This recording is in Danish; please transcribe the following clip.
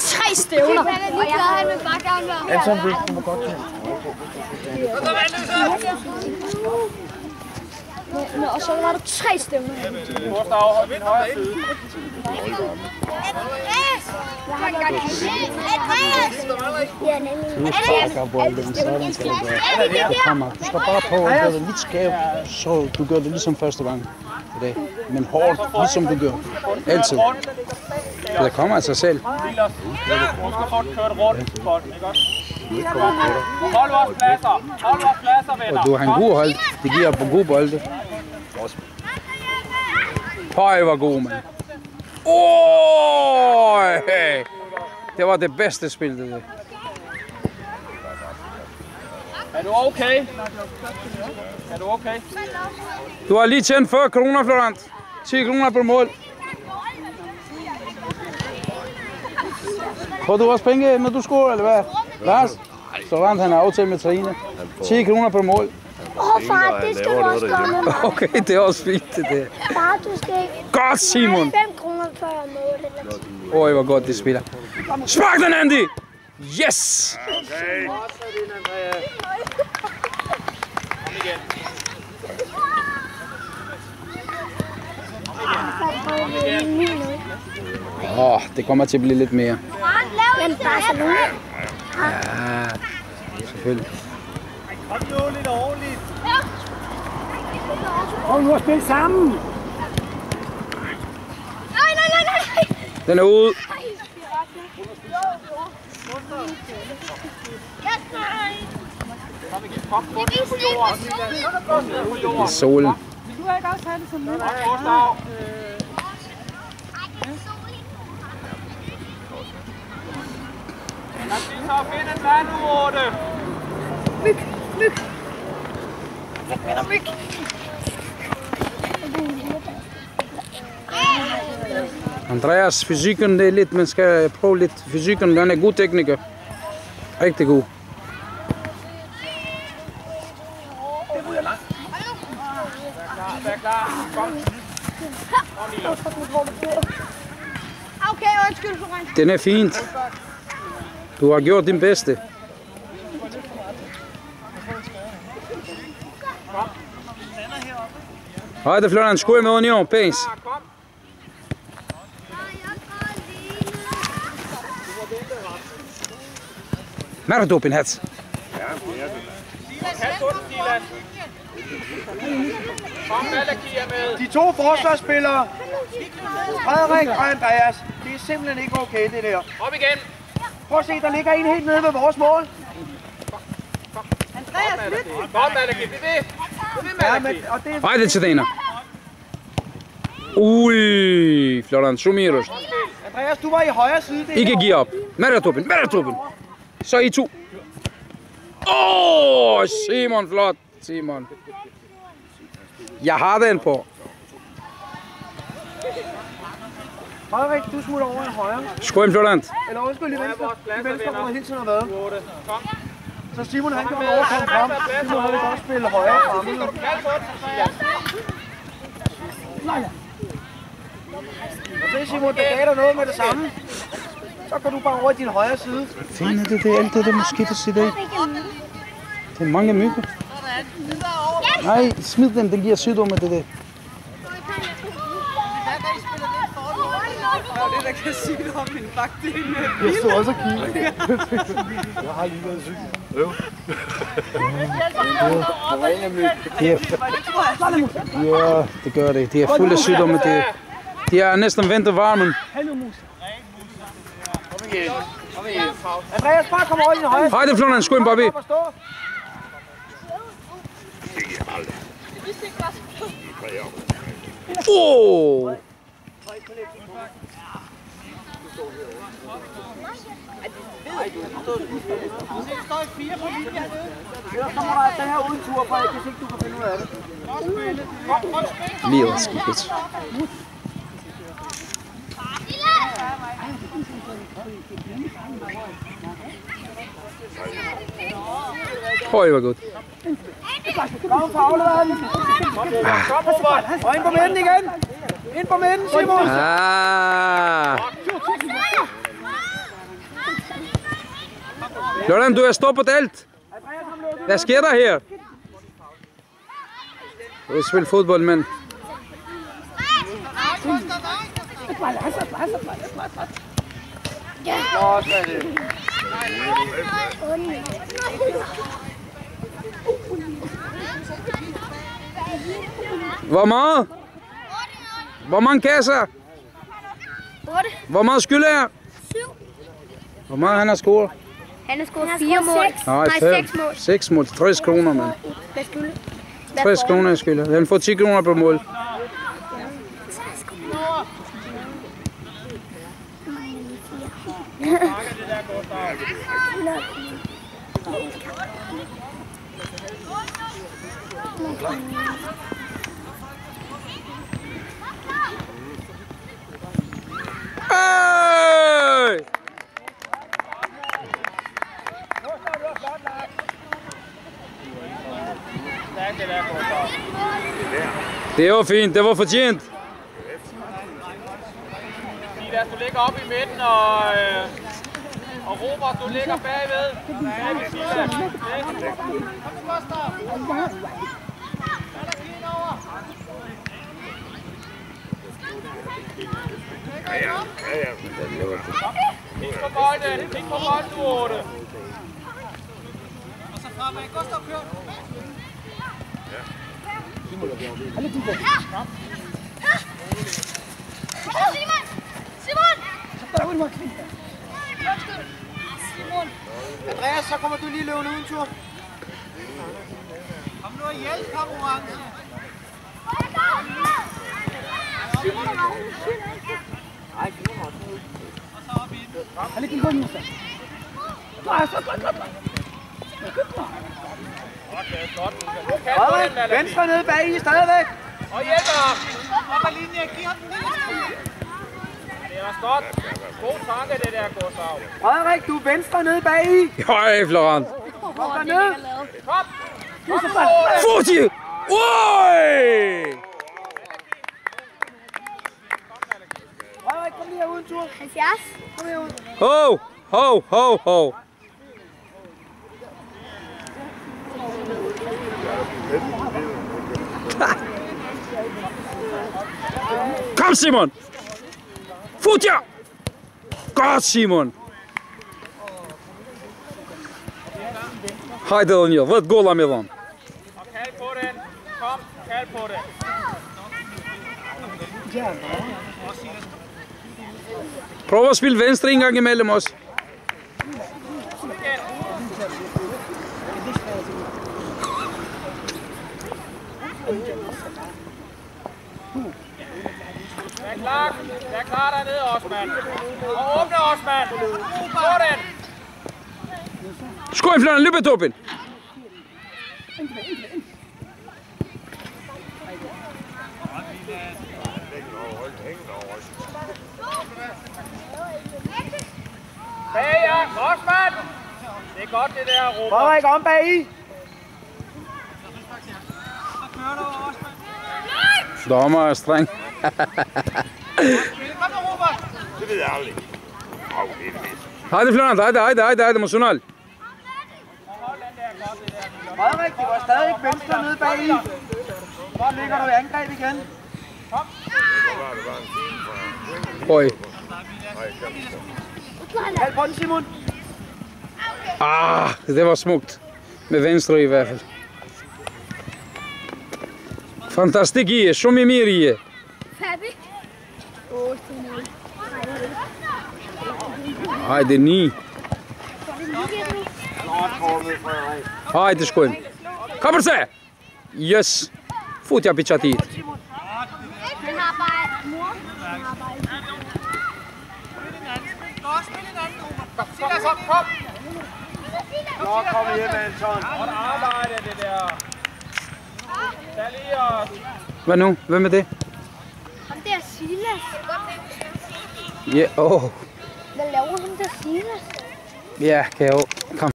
3 stævner. Og jeg havde med bakkerne. Anton, du må godt tage. Og så var der 3 stævner. Gustav, hold min højre side. Du skal bare prøve at gøre det lidt skævt, så du gør det ligesom første gang i dag. Men hårdt, ligesom du gør. Altid. Det kommer af sig selv. Du skal få den kørt rundt på den, ikke også? Hold vores pladser. Hold vores pladser, venner. Og du har en god hold. Det giver på gode bolde. Høj, hvor god, mand. Det var det bedste spil, det der. Er du okay? Er du okay? Du har lige tjent 40 kroner, Florent. 10 kroner på mål. Får du også penge, når du scorer, eller hvad? Lars? Florent, han har aftalt med Trine. 10 kroner på mål. Far, det skal du også gøre med mig. Okay, det er også fint, det der. Far, du skal ikke. Godt, Simon. 5 kroner før målet. Hvor godt det spiller. Spark den, Andy! Yes! Okay. Det kommer til at blive lidt mere. Men Barcelona. Ja, selvfølgelig. Kom nu lidt ordentligt. Prøv nu at spille sammen. Nej. Den er ude. Kom igen. Kom ned på jorden. I solen. Du har ikke også have det som nu. Gustav. Lad os lige så finde en mand nu, 8. Myg. Andreas, fysikken det er lidt, man skal prøve lidt. Fysikken, den er god tekniker. Rigtig god. Vær klar. Kom. Okay, undskyld, Florent. Den er fint. Du har gjort din bedste. Højde, Florian, skål med Union. Pæns. Mærker du op en hat? De to forsvarsspillere, Frederik og Andreas, det er simpelthen ikke okay, det der. Op igen. Prøv at se, der ligger en helt nede ved vores mål. Andreas, lyt. Godt, Malaki. Det er det. Ja, og det er... Højde til dena. Ui, Florian, Sumiros. Andreas, du var i højre side. Det Ikke giv op. Mærker tuppen. Så I to. Simon, flot. Simon. Jeg har den på. Frederik, du smutter over i højre. Skål, Florent. Eller undskyld, i venstre. I venstre, hvor hele tiden har været. Så Simon, han kan få lov at komme frem. Simon, han vil godt spille højre fremme. Og se, Simon, der gav dig noget med det samme. Så går du bare over i din højre side. Finder det alt det der mosquitos i dag? Det er mange mygger. Nej, smid den giver sygdomme det der. Det der kan sige det om min bakdel. Jeg stod også og kiggede. Jeg har lige været syg. Ja, det gør det. De er fulde af sygdomme. De er næsten ventet varmen. Andreas, bare kom over i din højre side. Hej, det Florian. Skål, Bobby. Ellers så må der den her uden tur, for hvis ikke du kan finde ud af det. Lige over skibet. Høj, hvor godt. Kom for afleveren. Og ind på midten igen. Ind på midten, Simon. Florian, du er stoppet alt. Hvad sker der her? Du vil spille fodbold, men... Hvor meget? Hvor mange kasser? 8. Hvor meget skyld er? 7. Hvor meget han har scoret? Han har scoret 4 mål. Nej, 6 mål. 6 mål. 60 kroner, mand. Hvad skylder? 60 kroner i skyld. Han får 10 kroner på mål. Hey! Det var fint, det var fortjent. Silas, du ligger oppe i midten, og Robert, du ligger bagved. Bagved Silas. Kig på bolden, kig på bolden, du 8. Og så fremad, Gustav, kør. Simon! Andreas, så kommer du lige løbende uden tur. Kom nu og hjælp, konkurrence. Venstre nede bag i stadigvæk. Og hjælper ham. Op ad linjen, giv ham den ned. Det er også godt. God tanke, det der, Gustav. Frederik, du er venstre nede bag i. Høj, Florent. Kom derned. Kom. Futi! Oj! Frederik, kom lige her uden tur. 70. Kom her ud. Ho, ho, ho, ho. Kom, Simon! Futja! Godt, Simon! Haydi Daniel, vad gol Amiran. Og kald på den. Kom, kald på den. Prøv at spille venstre en gang imellem os. Vær klar dernede, Osman. Og åbne, Osman. Sådan. Skål, Florian, løb ad toppen. Bag jer, Osman. Det er godt, det der, Robert. Frederik, om bag i. Dommer er streng. Det ved jeg aldrig. Haydi Florian, haydi, Monsunal. Frederik, det var stadig venstre nede bag i. Hvor ligger du i angreb igen? Oj. Kald på den, Simon. Ah, det var smukt. Med venstre i hvert fald. Fantastik i, som i mir i. Færdig. Haydi, 9. Haydi, skål. Kommer se! Yes. Futja pichatit. Han har bare mor. Han har bare Silas, kom. Nå, kom hjem, Anton. Godt arbejde, det der. Tag lige og... Hvad nu? Hvem er det? ham der Silas. Ja, åh. Hvad laver ham der Silas? Ja, kan jeg jo. Kom.